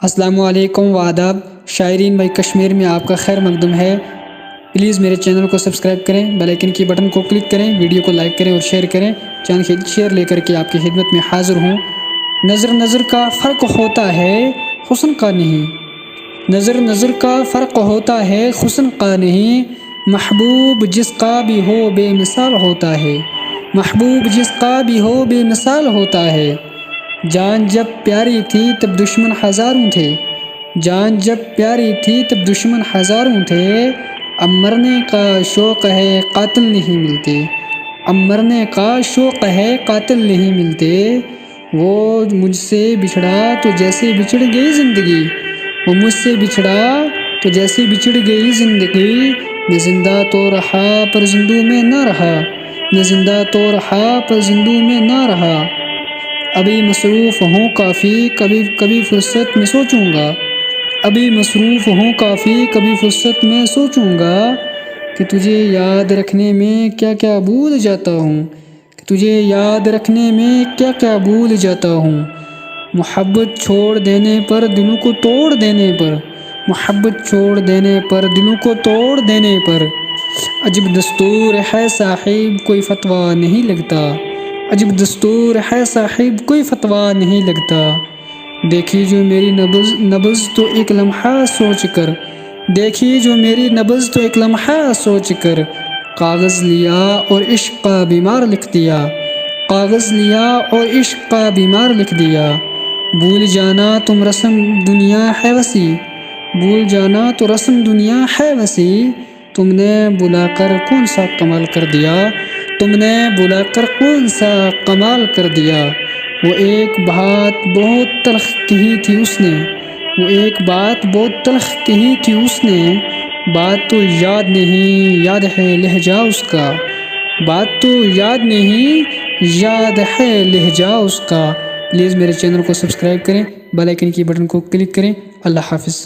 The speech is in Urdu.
السلام علیکم وآداب شاعرین بھائی کشمیر میں آپ کا خیر مقدم ہے۔ پلیز میرے چینل کو سبسکرائب کریں، بیل آئیکن کی بٹن کو کلک کریں، ویڈیو کو لائک کریں اور شیئر کریں۔ چند شیئر لے کر کے آپ کی خدمت میں حاضر ہوں۔ نظر کا فرق ہوتا ہے حسن کا نہیں، نظر کا فرق ہوتا ہے حسن کا نہیں، محبوب جس کا بھی ہو بے مثال ہوتا ہے، محبوب جس کا بھی ہو بے مثال ہوتا ہے۔ جان جب پیاری تھی تب دشمن ہزاروں تھے، جان جب پیاری تھی تب دشمن ہزاروں تھے، اب مرنے کا شوق ہے قاتل نہیں ملتے، اب مرنے کا شوق ہے قاتل نہیں ملتے۔ وہ مجھ سے بچھڑا تو جیسے بچھڑ گئی زندگی، وہ مجھ سے بچھڑا تو جیسے بچھڑ گئی زندگی، میں زندہ تو رہا پر زندوں میں نہ رہا، میں زندہ تو رہا پر زندوں میں نہ رہا۔ ابھی مصروف ہوں کافی کبھی فرصت میں سوچوں گا، ابھی مصروف ہوں کافی کبھی فرصت میں سوچوں گا، کہ تجھے یاد رکھنے میں کیا کیا بھول جاتا ہوں، کہ تجھے یاد رکھنے میں کیا کیا بھول جاتا ہوں۔ محبت چھوڑ دینے پر دلوں کو توڑ دینے پر، محبت چھوڑ دینے پر دلوں کو توڑ دینے پر، عجب دستور ہے صاحب کوئی فتویٰ نہیں لگتا، عجب دستور ہے صاحب کوئی فتویٰ نہیں لگتا۔ دیکھی جو میری نبض تو ایک لمحہ سوچ کر، دیکھی جو میری نبض تو ایک لمحہ سوچ کر، کاغذ لیا اور عشق کا بیمار لکھ دیا، کاغذ لیا اور عشق کا بیمار لکھ دیا۔ بھول جانا تم رسم دنیا ہے وسیع، بھول جانا تو رسم دنیا ہے وسیع، تم نے بلا کر کون سا کمال کر دیا، تم نے بلا کر کون سا کمال کر دیا۔ وہ ایک بات بہت تلخ کہی تھی اس نے، وہ ایک بات بہت تلخ کہی تھی اس نے، بات تو یاد نہیں یاد ہے لہجہ اس کا، بات تو یاد نہیں یاد ہے لہجہ اس کا۔ پلیز میرے چینل کو سبسکرائب کریں، بیل آئیکن کی بٹن کو کلک کریں۔ اللہ حافظ۔